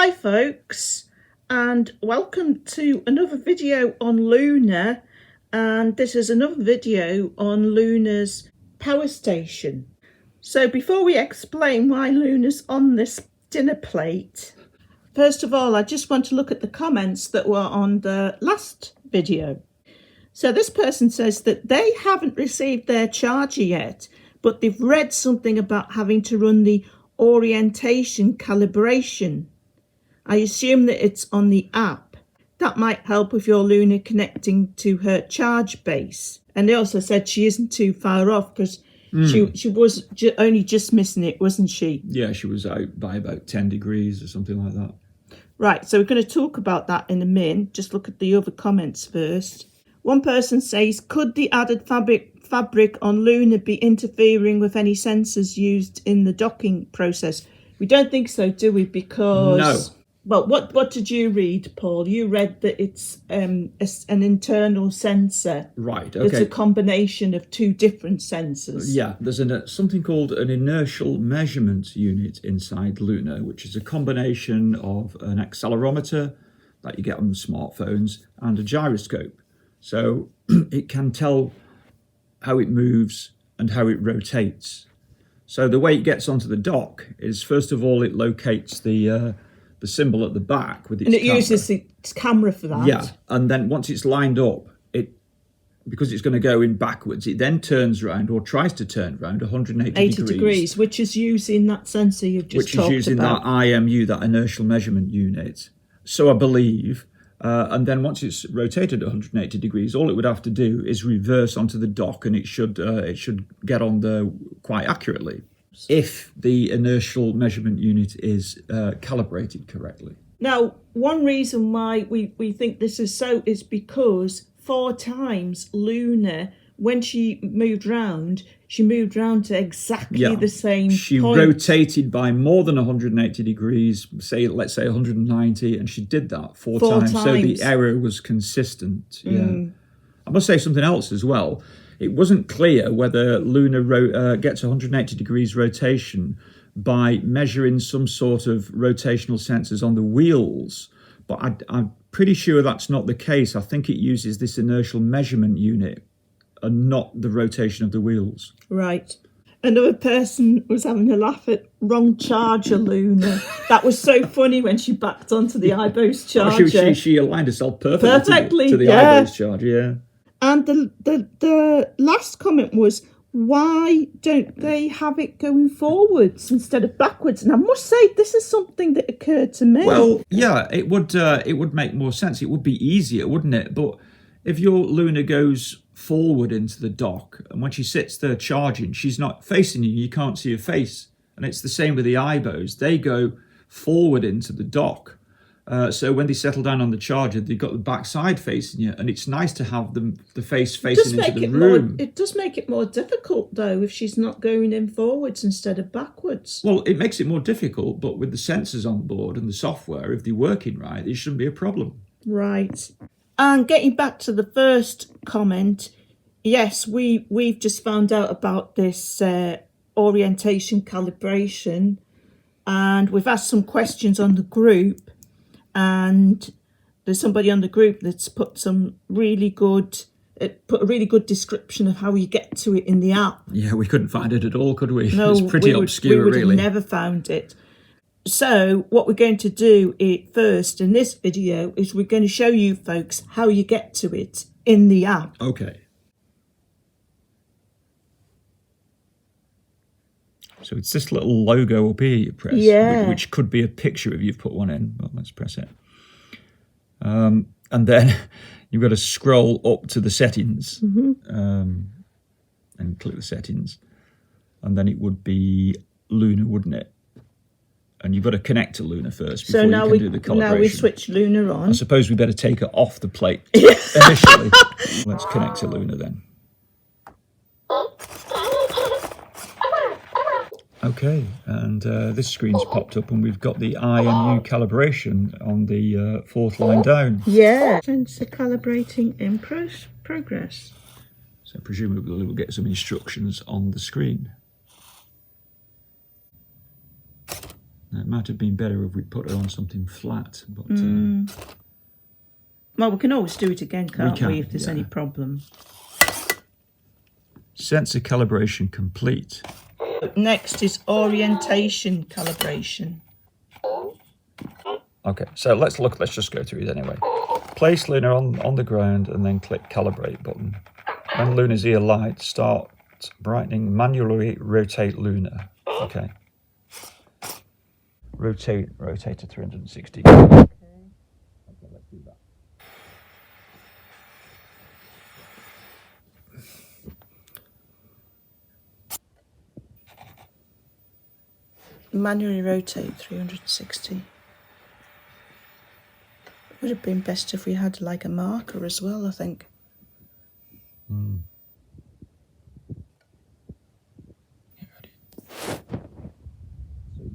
Hi folks, and welcome to another video on Loona, and this is another video on Loona's power station. So before we explain why Loona's on this dinner plate, first of all I just want to look at the comments that were on the last video. So this person says that they haven't received their charger yet, but they've read something about having to run the orientation calibration. I assume that it's on the app. That might help with your Loona connecting to her charge base. And they also said she isn't too far off because she was only just missing it, wasn't she? Yeah, she was out by about 10 degrees or something like that. Right, so we're going to talk about that in a minute. Just look at the other comments first. One person says, could the added fabric on Loona be interfering with any sensors used in the docking process? We don't think so, do we? Because... No. Well, what did you read, Paul? You read that it's an internal sensor. Right, okay. It's a combination of two different sensors. Yeah, there's something called an inertial measurement unit inside Loona, which is a combination of an accelerometer that you get on smartphones and a gyroscope. So it can tell how it moves and how it rotates. So the way it gets onto the dock is, first of all, it locates the symbol at the back with its camera. And it uses its camera for that. Yeah, and then once it's lined up, because it's going to go in backwards, it then turns around, or tries to turn around 180 degrees, which is using that sensor you've just talked about. Which is using that IMU, that inertial measurement unit. So I believe, and then once it's rotated 180 degrees, all it would have to do is reverse onto the dock, and it should get on there quite accurately, if the inertial measurement unit is calibrated correctly. Now, one reason why we think this is so is because 4 times Loona, when she moved round to exactly the same she point. Rotated by more than 180 degrees, let's say 190, and she did that four times. So the error was consistent. Yeah. I must say something else as well. It wasn't clear whether Loona gets 180 degrees rotation by measuring some sort of rotational sensors on the wheels, but I'm pretty sure that's not the case. I think it uses this inertial measurement unit and not the rotation of the wheels. Right. Another person was having a laugh at wrong charger, Loona. That was so funny when she backed onto the iBose charger. She aligned herself perfectly to the iBose charger, yeah. And the last comment was, why don't they have it going forwards instead of backwards? And I must say, this is something that occurred to me. Well, yeah, it would make more sense. It would be easier, wouldn't it? But if your Loona goes forward into the dock, and when she sits there charging, she's not facing you, you can't see her face. And it's the same with the iBose. They go forward into the dock. So when they settle down on the charger, they've got the backside facing you, and it's nice to have the face facing into the room. It does make it more difficult, though, if she's not going in forwards instead of backwards. Well, it makes it more difficult, but with the sensors on board and the software, if they're working right, it shouldn't be a problem. Right. And getting back to the first comment, yes, we've just found out about this orientation calibration, and we've asked some questions on the group. And there's somebody on the group that's put a really good description of how you get to it in the app. Yeah, we couldn't find it at all, could we? No, it's pretty obscure, we would really. have never found it. So what we're going to do first in this video is we're going to show you folks how you get to it in the app. Okay. So it's this little logo up here you press, which could be a picture if you've put one in. Well, let's press it. And then you've got to scroll up to the settings and click the settings. And then it would be Loona, wouldn't it? And you've got to connect to Loona first before you can do the calibration. Now we switch Loona on. I suppose we better take it off the plate initially. Let's connect to Loona then. Okay, and this screen's popped up, and we've got the IMU calibration on the 4th line down. Yeah. Sensor calibrating in progress. So presumably we'll get some instructions on the screen. It might have been better if we put her on something flat, but well, we can always do it again, can't we if there's any problem. Sensor calibration complete. Next is orientation calibration. Okay, so let's just go through it anyway. Place Loona on the ground and then click calibrate button. When Loona's ear light, start brightening, manually rotate Loona. Okay. Rotate to 360. Okay, let's do that. Manually rotate 360. Would have been best if we had like a marker as well, I think. So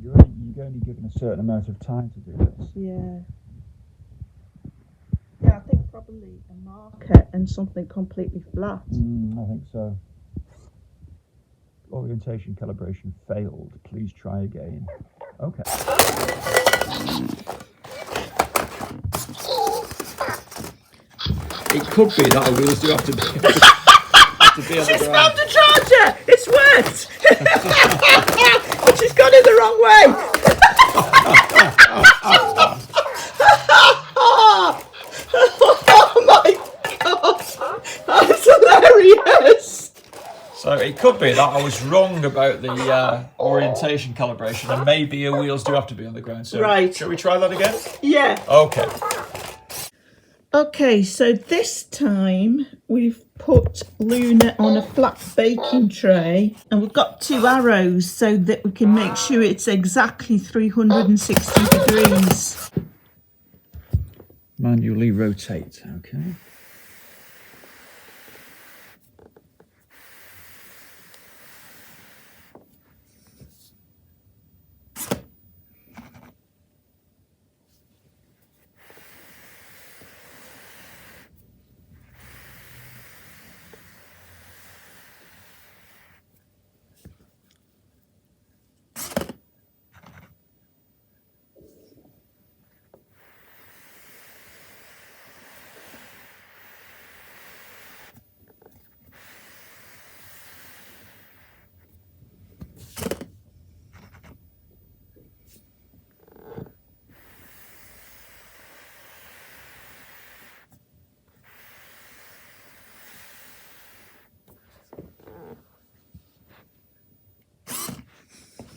you're only given a certain amount of time to do this. Yeah. Yeah, I think probably a marker and something completely flat. I think so. Orientation calibration failed. Please try again. Okay. It could be that our wheels do have to be, on the She's ground. found a charger! It's worked! But she's gone in the wrong way! Oh my god! That's hilarious! So it could be that I was wrong about the orientation calibration, and maybe your wheels do have to be on the ground. So right. Shall we try that again? Yeah. Okay. Okay, so this time we've put Loona on a flat baking tray and we've got 2 arrows so that we can make sure it's exactly 360 degrees. Manually rotate, okay.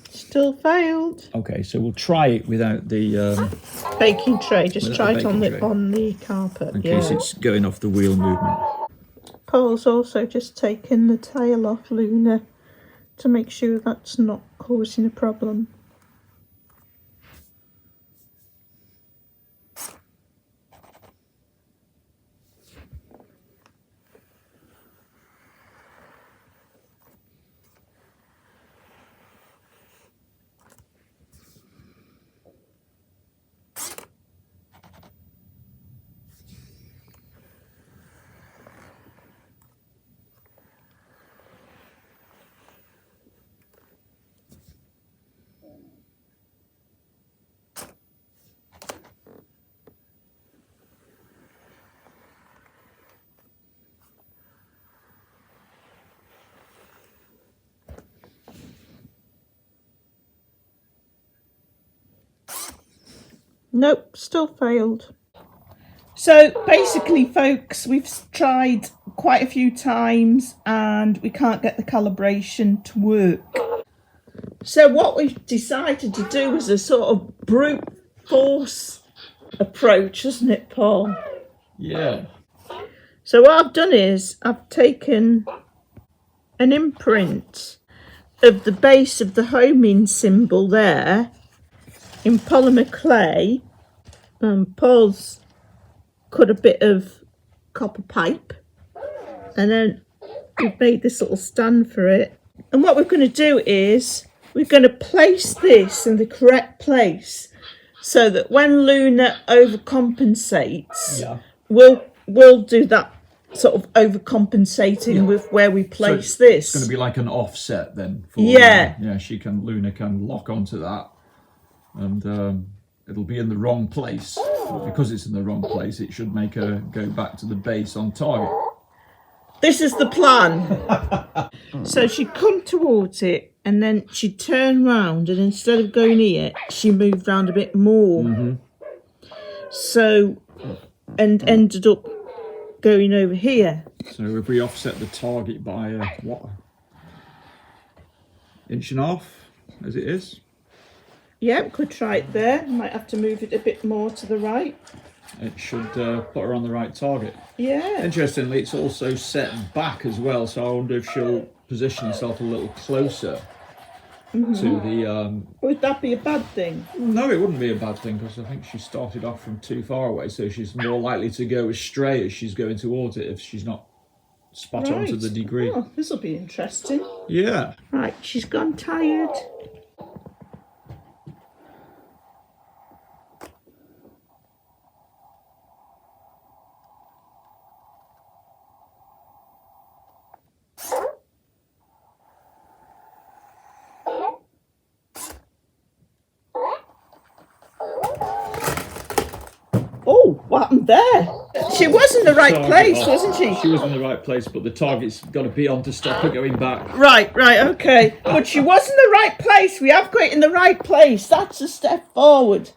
Still failed. Okay, so we'll try it without the Baking tray, just try it on tray. on the carpet. In case it's going off the wheel movement. Paul's also just taken the tail off Loona to make sure that's not causing a problem. Nope, still failed. So basically, folks, we've tried quite a few times and we can't get the calibration to work. So what we've decided to do is a sort of brute force approach, isn't it, Paul? Yeah. So what I've done is I've taken an imprint of the base of the homing symbol there in polymer clay. Paul's cut a bit of copper pipe and then we've made this little stand for it. And what we're going to do is we're going to place this in the correct place so that when Loona overcompensates, we'll do that sort of overcompensating with where we place this. It's going to be like an offset then. For yeah. Loona. Yeah, Loona can lock onto that. and it'll be in the wrong place. But because it's in the wrong place, it should make her go back to the base on target. This is the plan. So she'd come towards it and then she'd turn round, and instead of going here, she moved round a bit more. So, and ended up going over here. So if we offset the target by what, 1.5 inches as it is? Yeah, we could try it there. Might have to move it a bit more to the right. It should put her on the right target. Yeah. Interestingly, it's also set back as well, so I wonder if she'll position herself a little closer to the... Would that be a bad thing? No, it wouldn't be a bad thing, because I think she started off from too far away, so she's more likely to go astray as she's going towards it if she's not spot on to the degree. Oh, this will be interesting. Yeah. Right, she's gone tired. Oh, what happened there? She was in the right place, wasn't she? She was in the right place, but the target's got to be on to stop her going back. Right, okay. But she was in the right place. We have got it in the right place. That's a step forward.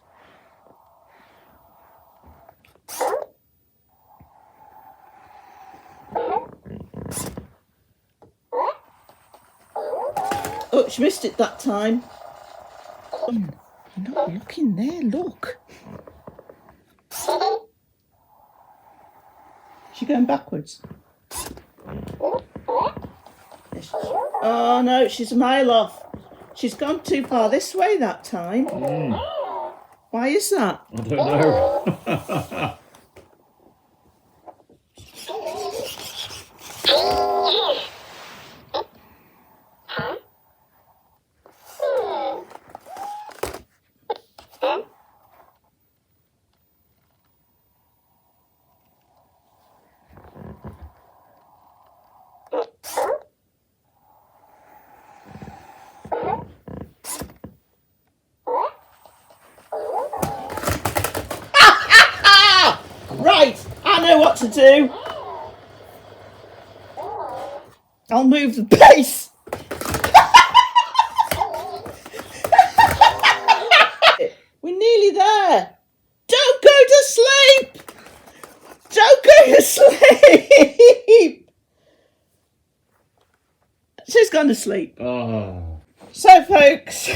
Oh, she missed it that time. Oh, you're not looking there, look. She going backwards? Oh no, she's a mile off. She's gone too far this way that time. Why is that? I don't know. Right, I know what to do. I'll move the base. We're nearly there. Don't go to sleep. Don't go to sleep. She's gone to sleep. Oh. So, folks,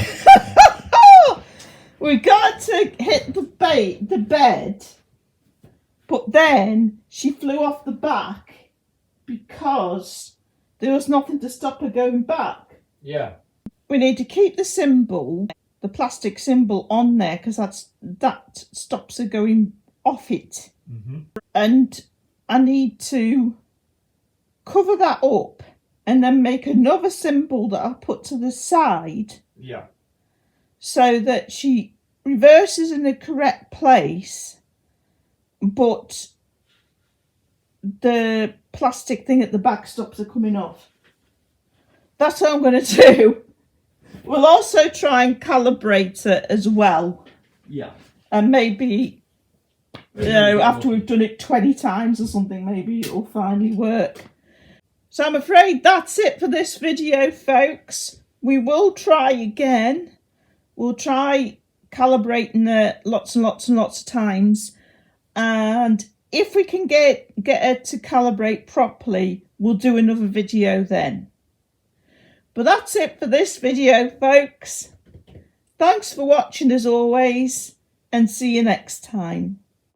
we got to hit the bed, but then she flew off the back because there was nothing to stop her going back. Yeah. We need to keep the symbol, the plastic symbol, on there because that stops her going off it. And I need to cover that up and then make another symbol that I put to the side. Yeah. So that she reverses in the correct place, but the plastic thing at the back stops her coming off. That's what I'm going to do. We'll also try and calibrate it as well. Yeah. And maybe, you know, after we've done it 20 times or something, maybe it'll finally work. So I'm afraid that's it for this video, folks. We will try again. We'll try calibrating it lots and lots and lots of times. And if we can get it to calibrate properly, we'll do another video then. But that's it for this video, folks. Thanks for watching as always, and see you next time.